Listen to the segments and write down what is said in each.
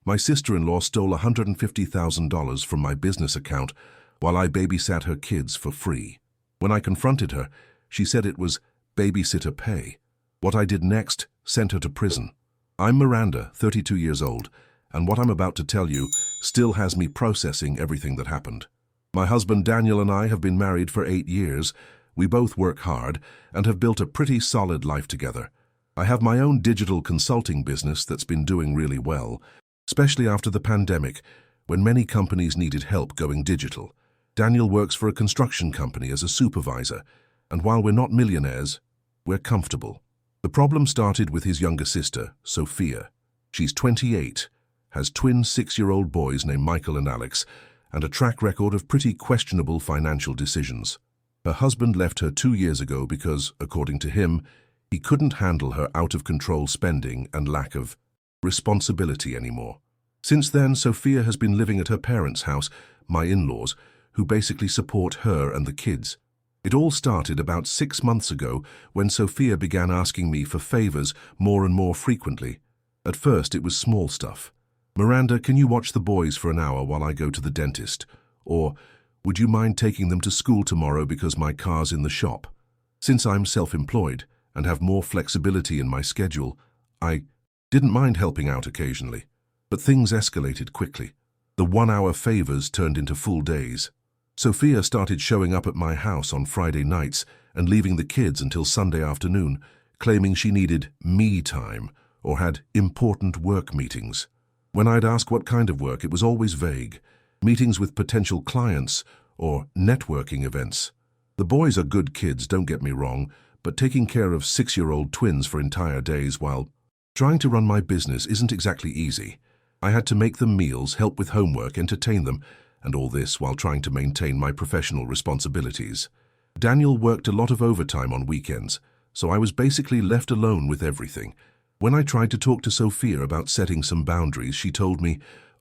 My sister-in-law stole $150,000 from my business account while I babysat her kids for free. When I confronted her, she said it was babysitter pay. What I did next sent her to prison. I'm Miranda, 32 years old, and what I'm about to tell you still has me processing everything that happened. My husband Daniel and I have been married for 8 years. We both work hard and have built a pretty solid life together. I have my own digital consulting business that's been doing really well, especially after the pandemic, when many companies needed help going digital. Daniel works for a construction company as a supervisor, and while we're not millionaires, we're comfortable. The problem started with his younger sister, Sophia. She's 28, has twin 6-year-old boys named Michael and Alex, and a track record of pretty questionable financial decisions. Her husband left her 2 years ago because, according to him, he couldn't handle her out-of-control spending and lack of responsibility anymore. Since then, Sophia has been living at her parents' house, my in-laws, who basically support her and the kids. It all started about 6 months ago when Sophia began asking me for favors more and more frequently. At first, it was small stuff. Miranda, can you watch the boys for an hour while I go to the dentist? Or, would you mind taking them to school tomorrow because my car's in the shop? Since I'm self-employed and have more flexibility in my schedule, I didn't mind helping out occasionally. But things escalated quickly. The 1-hour favors turned into full days. Sophia started showing up at my house on Friday nights and leaving the kids until Sunday afternoon, claiming she needed me time or had important work meetings. When I'd ask what kind of work, it was always vague. Meetings with potential clients or networking events. The boys are good kids, don't get me wrong, but taking care of 6-year-old twins for entire days while trying to run my business isn't exactly easy. I had to make them meals, help with homework, entertain them, and all this while trying to maintain my professional responsibilities. Daniel worked a lot of overtime on weekends, so I was basically left alone with everything. When I tried to talk to Sophia about setting some boundaries, she told me,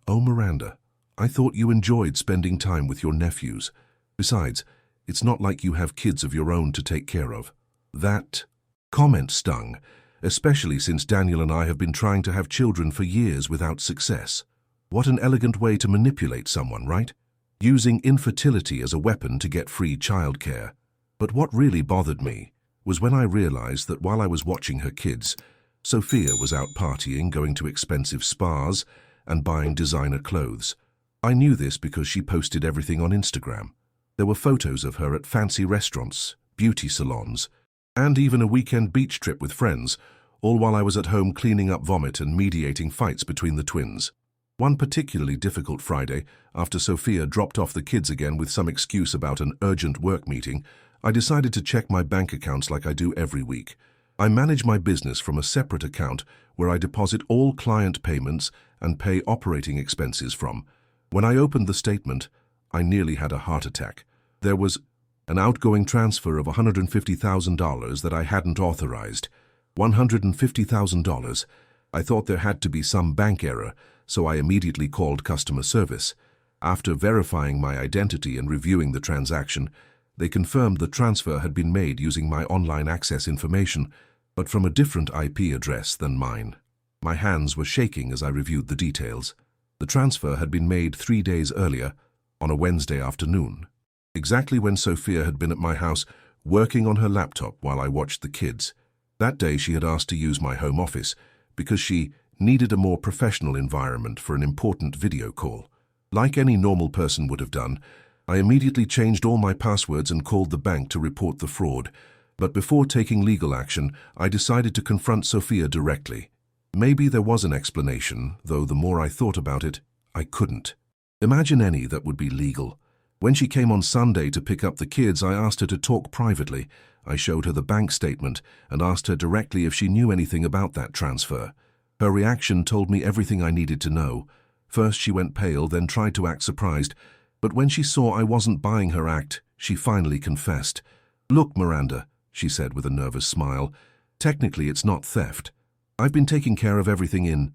"Oh, Miranda, I thought you enjoyed spending time with your nephews. Besides, it's not like you have kids of your own to take care of." That comment stung, especially since Daniel and I have been trying to have children for years without success. What an elegant way to manipulate someone, right? Using infertility as a weapon to get free childcare. But what really bothered me was when I realized that while I was watching her kids, Sophia was out partying, going to expensive spas, and buying designer clothes. I knew this because she posted everything on Instagram. There were photos of her at fancy restaurants, beauty salons, and even a weekend beach trip with friends, all while I was at home cleaning up vomit and mediating fights between the twins. One particularly difficult Friday, after Sophia dropped off the kids again with some excuse about an urgent work meeting, I decided to check my bank accounts like I do every week. I manage my business from a separate account where I deposit all client payments and pay operating expenses from. When I opened the statement, I nearly had a heart attack. There was an outgoing transfer of $150,000 that I hadn't authorized. $150,000. I thought there had to be some bank error, so I immediately called customer service. After verifying my identity and reviewing the transaction, they confirmed the transfer had been made using my online access information, but from a different IP address than mine. My hands were shaking as I reviewed the details. The transfer had been made 3 days earlier, on a Wednesday afternoon, exactly when Sophia had been at my house working on her laptop while I watched the kids. That day she had asked to use my home office because she needed a more professional environment for an important video call. Like any normal person would have done, I immediately changed all my passwords and called the bank to report the fraud. But before taking legal action, I decided to confront Sophia directly. Maybe there was an explanation, though the more I thought about it, I couldn't. Imagine any that would be legal. When she came on Sunday to pick up the kids, I asked her to talk privately. I showed her the bank statement and asked her directly if she knew anything about that transfer. Her reaction told me everything I needed to know. First she went pale, then tried to act surprised, but when she saw I wasn't buying her act, she finally confessed. "Look, Miranda," she said with a nervous smile, "technically it's not theft. I've been taking care of everything in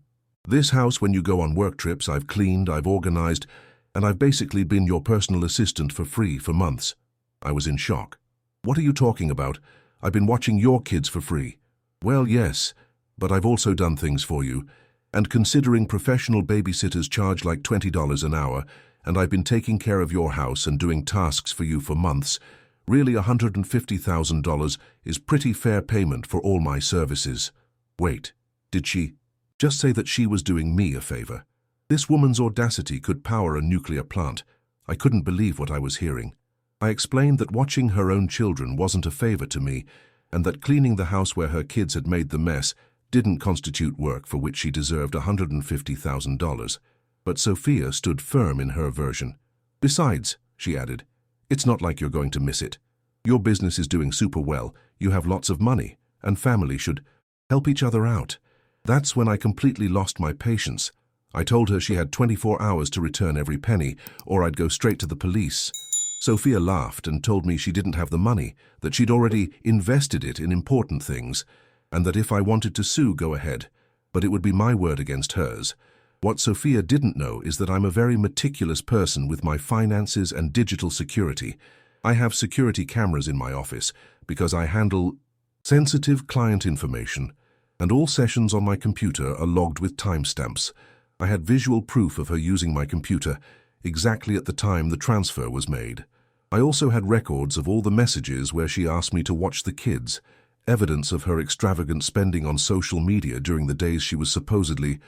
this house. When you go on work trips, I've cleaned, I've organized, and I've basically been your personal assistant for free for months." I was in shock. "What are you talking about? I've been watching your kids for free." "Well, yes, but I've also done things for you. And considering professional babysitters charge like $20 an hour, and I've been taking care of your house and doing tasks for you for months, really $150,000 is pretty fair payment for all my services. Wait, did she just say that she was doing me a favor? This woman's audacity could power a nuclear plant. I couldn't believe what I was hearing. I explained that watching her own children wasn't a favor to me, and that cleaning the house where her kids had made the mess didn't constitute work for which she deserved $150,000. But Sophia stood firm in her version. Besides, she added, it's not like you're going to miss it. Your business is doing super well, you have lots of money, and family should help each other out. That's when I completely lost my patience. I told her she had 24 hours to return every penny, or I'd go straight to the police. Sophia laughed and told me she didn't have the money, that she'd already invested it in important things, and that if I wanted to sue, go ahead, but it would be my word against hers. What Sophia didn't know is that I'm a very meticulous person with my finances and digital security. I have security cameras in my office because I handle sensitive client information, and all sessions on my computer are logged with timestamps. I had visual proof of her using my computer exactly at the time the transfer was made. I also had records of all the messages where she asked me to watch the kids, evidence of her extravagant spending on social media during the days she was supposedly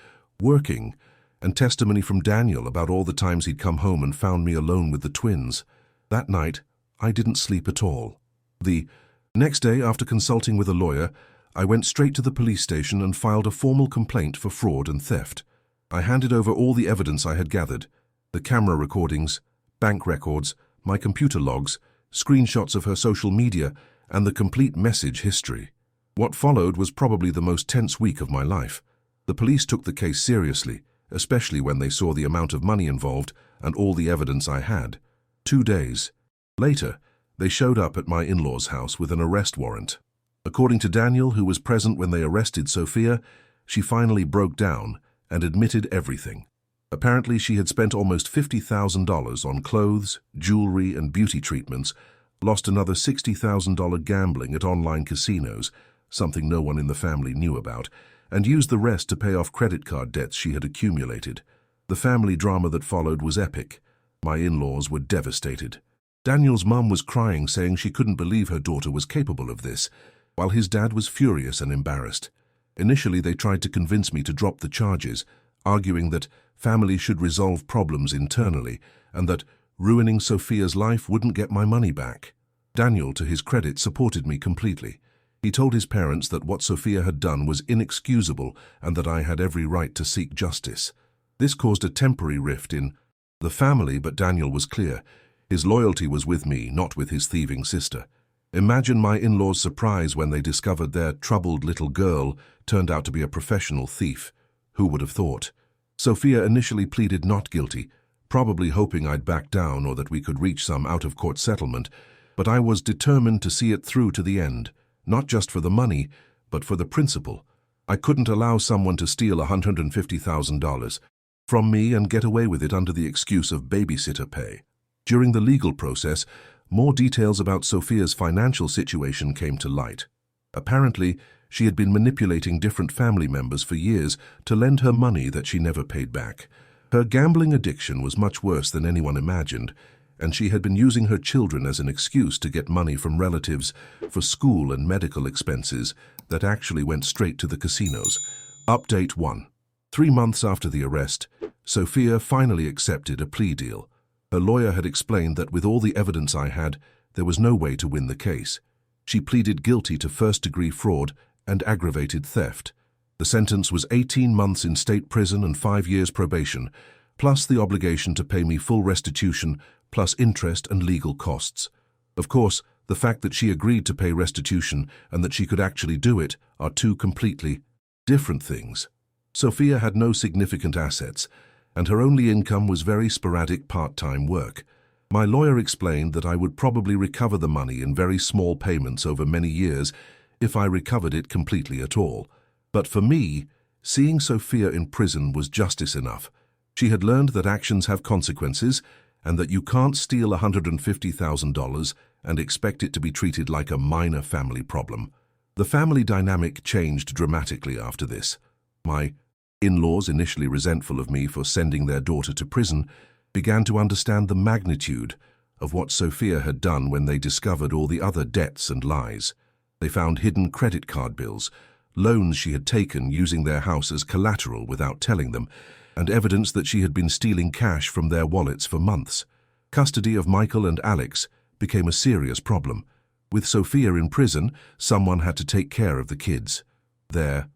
working, and testimony from Daniel about all the times he'd come home and found me alone with the twins. That night, I didn't sleep at all. The next day, after consulting with a lawyer, I went straight to the police station and filed a formal complaint for fraud and theft. I handed over all the evidence I had gathered, the camera recordings, bank records, my computer logs, screenshots of her social media, and the complete message history. What followed was probably the most tense week of my life. The police took the case seriously, especially when they saw the amount of money involved and all the evidence I had. 2 days later, they showed up at my in-laws' house with an arrest warrant. According to Daniel, who was present when they arrested Sophia, she finally broke down and admitted everything. Apparently, she had spent almost $50,000 on clothes, jewelry, and beauty treatments, lost another $60,000 gambling at online casinos, something no one in the family knew about, and used the rest to pay off credit card debts she had accumulated. The family drama that followed was epic. My in-laws were devastated. Daniel's mum was crying, saying she couldn't believe her daughter was capable of this, while his dad was furious and embarrassed. Initially, they tried to convince me to drop the charges, arguing that families should resolve problems internally and that ruining Sophia's life wouldn't get my money back. Daniel, to his credit, supported me completely. He told his parents that what Sophia had done was inexcusable and that I had every right to seek justice. This caused a temporary rift in the family, but Daniel was clear. His loyalty was with me, not with his thieving sister. Imagine my in-laws' surprise when they discovered their troubled little girl turned out to be a professional thief. Who would have thought? Sophia initially pleaded not guilty, probably hoping I'd back down or that we could reach some out-of-court settlement, but I was determined to see it through to the end, not just for the money, but for the principle. I couldn't allow someone to steal $150,000 from me and get away with it under the excuse of babysitter pay. During the legal process, more details about Sophia's financial situation came to light. Apparently, she had been manipulating different family members for years to lend her money that she never paid back. Her gambling addiction was much worse than anyone imagined, and she had been using her children as an excuse to get money from relatives for school and medical expenses that actually went straight to the casinos. Update 1. 3 months after the arrest, Sophia finally accepted a plea deal. Her lawyer had explained that with all the evidence I had, there was no way to win the case. She pleaded guilty to first-degree fraud and aggravated theft. The sentence was 18 months in state prison and 5 years probation, plus the obligation to pay me full restitution, plus interest and legal costs. Of course, the fact that she agreed to pay restitution and that she could actually do it are two completely different things. Sophia had no significant assets, and her only income was very sporadic part-time work. My lawyer explained that I would probably recover the money in very small payments over many years if I recovered it completely at all. But for me, seeing Sophia in prison was justice enough. She had learned that actions have consequences and that you can't steal $150,000 and expect it to be treated like a minor family problem. The family dynamic changed dramatically after this. My In-laws, initially resentful of me for sending their daughter to prison, began to understand the magnitude of what Sophia had done when they discovered all the other debts and lies. They found hidden credit card bills, loans she had taken using their house as collateral without telling them, and evidence that she had been stealing cash from their wallets for months. Custody of Michael and Alex became a serious problem. With Sophia in prison, someone had to take care of the kids. Their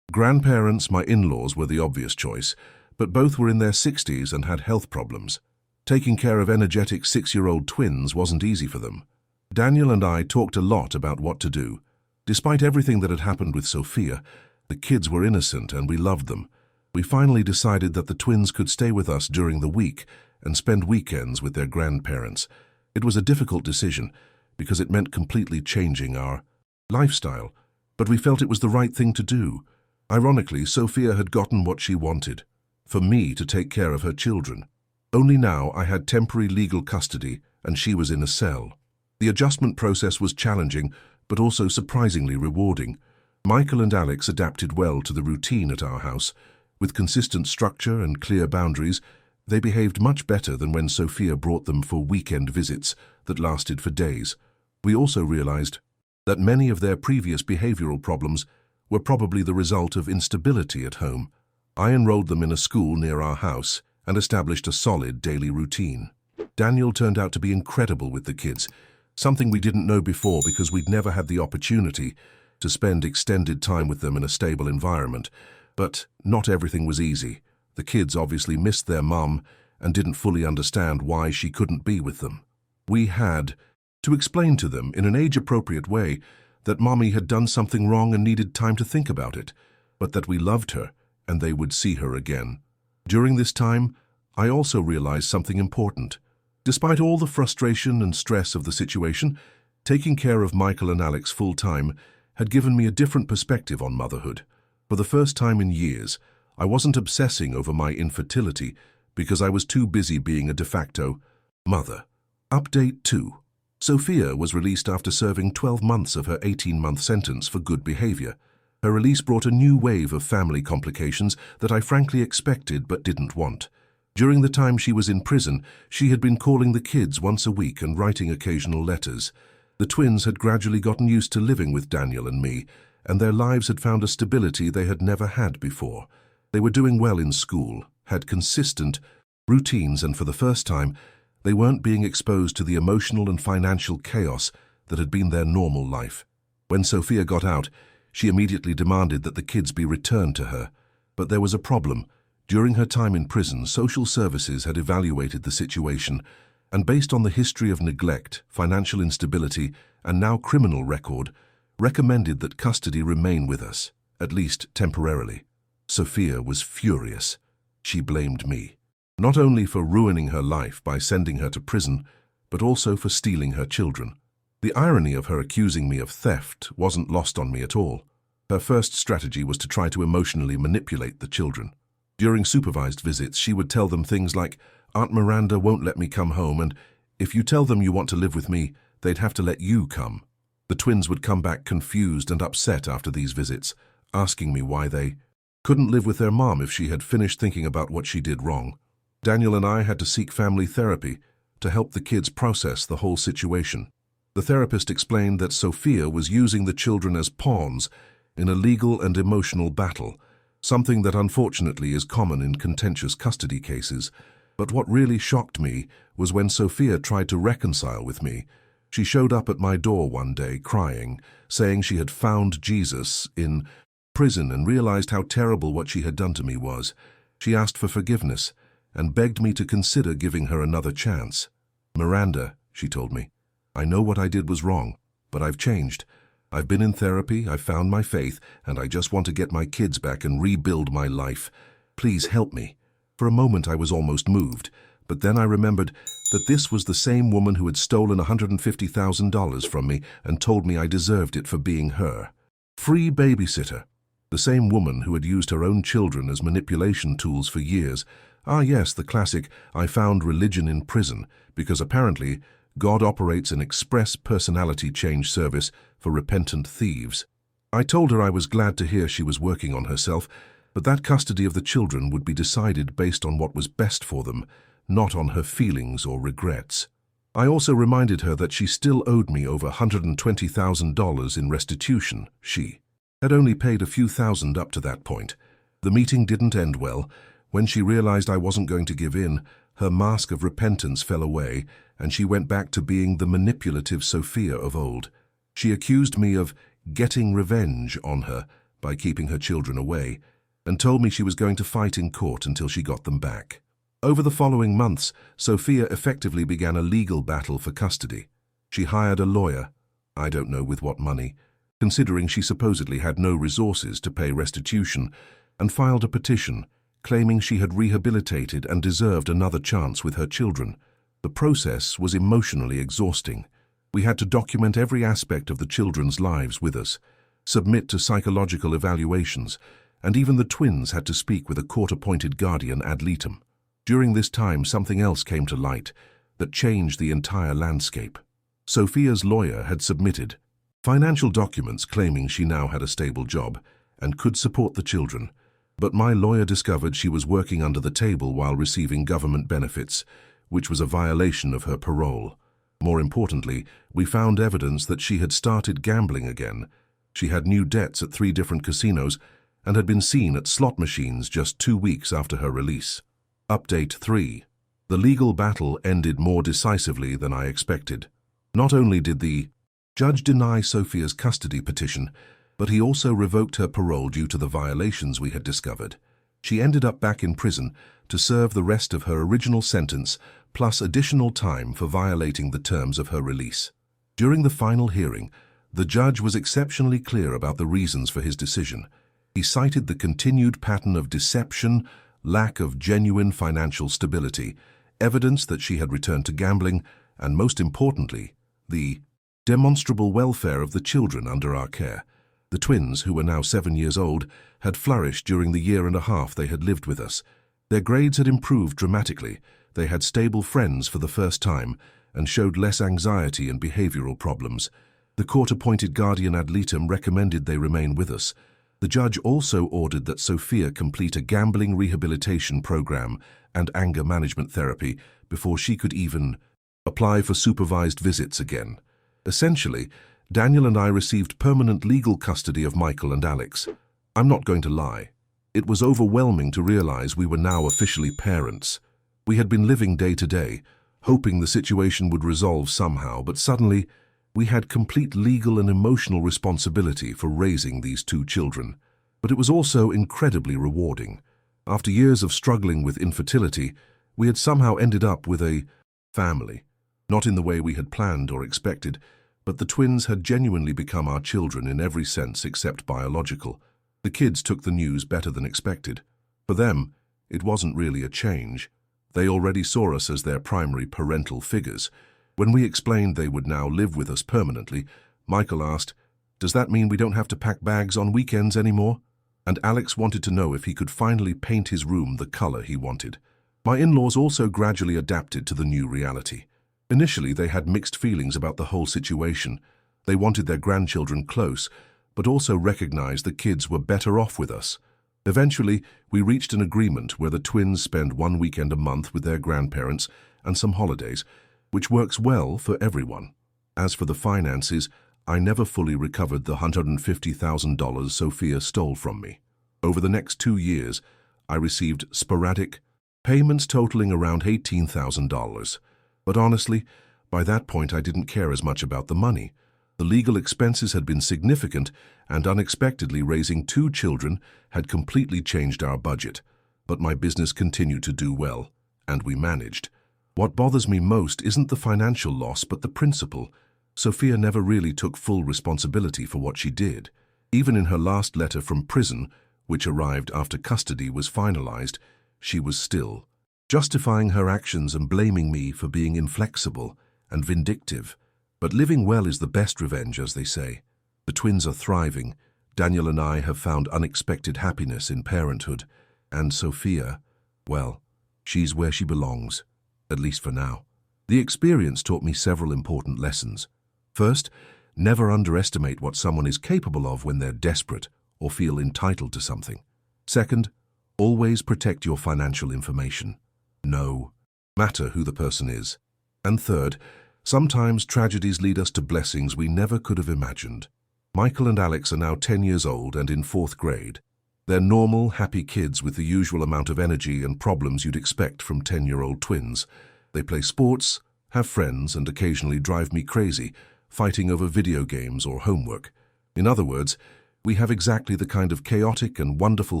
grandparents, my in-laws, were the obvious choice, but both were in their 60s and had health problems. Taking care of energetic 6-year-old twins wasn't easy for them. Daniel and I talked a lot about what to do. Despite everything that had happened with Sophia, the kids were innocent and we loved them. We finally decided that the twins could stay with us during the week and spend weekends with their grandparents. It was a difficult decision because it meant completely changing our lifestyle, but we felt it was the right thing to do. Ironically, Sophia had gotten what she wanted, for me to take care of her children. Only now I had temporary legal custody and she was in a cell. The adjustment process was challenging, but also surprisingly rewarding. Michael and Alex adapted well to the routine at our house. With consistent structure and clear boundaries, they behaved much better than when Sophia brought them for weekend visits that lasted for days. We also realized that many of their previous behavioral problems were probably the result of instability at home. I enrolled them in a school near our house and established a solid daily routine. Daniel turned out to be incredible with the kids, something we didn't know before because we'd never had the opportunity to spend extended time with them in a stable environment. But not everything was easy. The kids obviously missed their mum and didn't fully understand why she couldn't be with them. We had to explain to them in an age-appropriate way that mommy had done something wrong and needed time to think about it, but that we loved her and they would see her again. During this time, I also realized something important. Despite all the frustration and stress of the situation, taking care of Michael and Alex full-time had given me a different perspective on motherhood. For the first time in years, I wasn't obsessing over my infertility because I was too busy being a de facto mother. Update 2. Sophia was released after serving 12 months of her 18-month sentence for good behavior. Her release brought a new wave of family complications that I frankly expected but didn't want. During the time she was in prison, she had been calling the kids once a week and writing occasional letters. The twins had gradually gotten used to living with Daniel and me, and their lives had found a stability they had never had before. They were doing well in school, had consistent routines, and for the first time, they weren't being exposed to the emotional and financial chaos that had been their normal life. When Sophia got out, she immediately demanded that the kids be returned to her. But there was a problem. During her time in prison, social services had evaluated the situation, and based on the history of neglect, financial instability, and now criminal record, recommended that custody remain with us, at least temporarily. Sophia was furious. She blamed me, not only for ruining her life by sending her to prison, but also for stealing her children. The irony of her accusing me of theft wasn't lost on me at all. Her first strategy was to try to emotionally manipulate the children. During supervised visits, she would tell them things like, "Aunt Miranda won't let me come home, and if you tell them you want to live with me, they'd have to let you come." The twins would come back confused and upset after these visits, asking me why they couldn't live with their mom if she had finished thinking about what she did wrong. Daniel and I had to seek family therapy to help the kids process the whole situation. The therapist explained that Sophia was using the children as pawns in a legal and emotional battle, something that unfortunately is common in contentious custody cases. But what really shocked me was when Sophia tried to reconcile with me. She showed up at my door one day crying, saying she had found Jesus in prison and realized how terrible what she had done to me was. She asked for forgiveness and begged me to consider giving her another chance. "Miranda," she told me, "I know what I did was wrong, but I've changed. I've been in therapy, I've found my faith, and I just want to get my kids back and rebuild my life. Please help me." For a moment I was almost moved, but then I remembered that this was the same woman who had stolen $150,000 from me and told me I deserved it for being her. Free babysitter. The same woman who had used her own children as manipulation tools for years. Ah yes, the classic, "I found religion in prison," because apparently God operates an express personality change service for repentant thieves. I told her I was glad to hear she was working on herself, But that custody of the children would be decided based on what was best for them, not on her feelings or regrets. I also reminded her that she still owed me over $120,000 in restitution. She had only paid a few thousand up to that point. The meeting didn't end well. When she realized I wasn't going to give in, her mask of repentance fell away, and she went back to being the manipulative Sophia of old. She accused me of getting revenge on her by keeping her children away, and told me she was going to fight in court until she got them back. Over the following months, Sophia effectively began a legal battle for custody. She hired a lawyer, I don't know with what money, considering she supposedly had no resources to pay restitution, and filed a petition claiming she had rehabilitated and deserved another chance with her children. The process was emotionally exhausting. We had to document every aspect of the children's lives with us, submit to psychological evaluations, and even the twins had to speak with a court-appointed guardian ad litem. During this time, something else came to light that changed the entire landscape. Sophia's lawyer had submitted financial documents claiming she now had a stable job and could support the children, but my lawyer discovered she was working under the table while receiving government benefits, which was a violation of her parole. More importantly, we found evidence that she had started gambling again. She had new debts at 3 different casinos and had been seen at slot machines just 2 weeks after her release. Update 3. The legal battle ended more decisively than I expected. Not only did the judge deny Sophia's custody petition, but he also revoked her parole due to the violations we had discovered. She ended up back in prison to serve the rest of her original sentence, plus additional time for violating the terms of her release. During the final hearing, the judge was exceptionally clear about the reasons for his decision. He cited the continued pattern of deception, lack of genuine financial stability, evidence that she had returned to gambling, and most importantly, the demonstrable welfare of the children under our care. The twins, who were now 7 years old, had flourished during the year and a half they had lived with us. Their grades had improved dramatically, they had stable friends for the first time, and showed less anxiety and behavioral problems. The court-appointed guardian ad litem recommended they remain with us. The judge also ordered that Sophia complete a gambling rehabilitation program and anger management therapy before she could even apply for supervised visits again. Essentially, Daniel and I received permanent legal custody of Michael and Alex. I'm not going to lie. It was overwhelming to realize we were now officially parents. We had been living day to day, hoping the situation would resolve somehow, but suddenly we had complete legal and emotional responsibility for raising these 2 children. But it was also incredibly rewarding. After years of struggling with infertility, we had somehow ended up with a family. Not in the way we had planned or expected, but the twins had genuinely become our children in every sense except biological. The kids took the news better than expected. For them, it wasn't really a change. They already saw us as their primary parental figures. When we explained they would now live with us permanently, Michael asked, "Does that mean we don't have to pack bags on weekends anymore?" And Alex wanted to know if he could finally paint his room the color he wanted. My in-laws also gradually adapted to the new reality. Initially, they had mixed feelings about the whole situation. They wanted their grandchildren close, but also recognized the kids were better off with us. Eventually, we reached an agreement where the twins spend 1 weekend a month with their grandparents and some holidays, which works well for everyone. As for the finances, I never fully recovered the $150,000 Sophia stole from me. Over the next 2 years, I received sporadic payments totaling around $18,000. But honestly, by that point I didn't care as much about the money. The legal expenses had been significant, and unexpectedly raising 2 children had completely changed our budget. But my business continued to do well, and we managed. What bothers me most isn't the financial loss, but the principle. Sophia never really took full responsibility for what she did. Even in her last letter from prison, which arrived after custody was finalized, she was still justifying her actions and blaming me for being inflexible and vindictive. But living well is the best revenge, as they say. The twins are thriving. Daniel and I have found unexpected happiness in parenthood. And Sophia, well, she's where she belongs, at least for now. The experience taught me several important lessons. First, never underestimate what someone is capable of when they're desperate or feel entitled to something. Second, always protect your financial information. No matter who the person is. And third, sometimes tragedies lead us to blessings we never could have imagined. Michael and Alex are now 10 years old and in 4th grade. They're normal, happy kids with the usual amount of energy and problems you'd expect from 10-year-old twins. They play sports, have friends, and occasionally drive me crazy, fighting over video games or homework. In other words, we have exactly the kind of chaotic and wonderful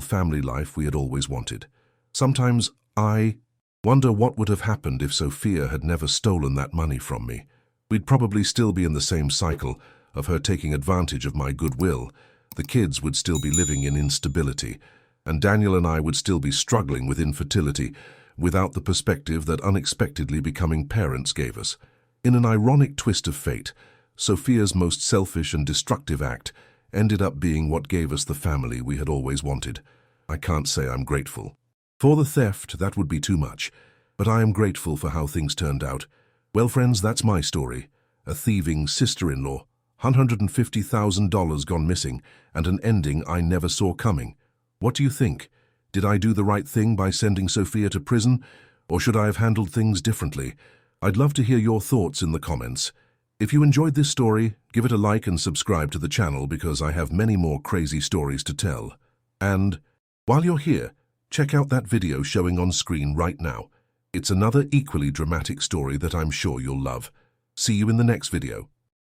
family life we had always wanted. Sometimes I wonder what would have happened if Sophia had never stolen that money from me. We'd probably still be in the same cycle of her taking advantage of my goodwill. The kids would still be living in instability, and Daniel and I would still be struggling with infertility without the perspective that unexpectedly becoming parents gave us. In an ironic twist of fate, Sophia's most selfish and destructive act ended up being what gave us the family we had always wanted. I can't say I'm grateful. For the theft, that would be too much, but I am grateful for how things turned out. Well, friends, that's my story. A thieving sister-in-law, $150,000 gone missing, and an ending I never saw coming. What do you think? Did I do the right thing by sending Sophia to prison, or should I have handled things differently? I'd love to hear your thoughts in the comments. If you enjoyed this story, give it a like and subscribe to the channel because I have many more crazy stories to tell. And while you're here, check out that video showing on screen right now. It's another equally dramatic story that I'm sure you'll love. See you in the next video.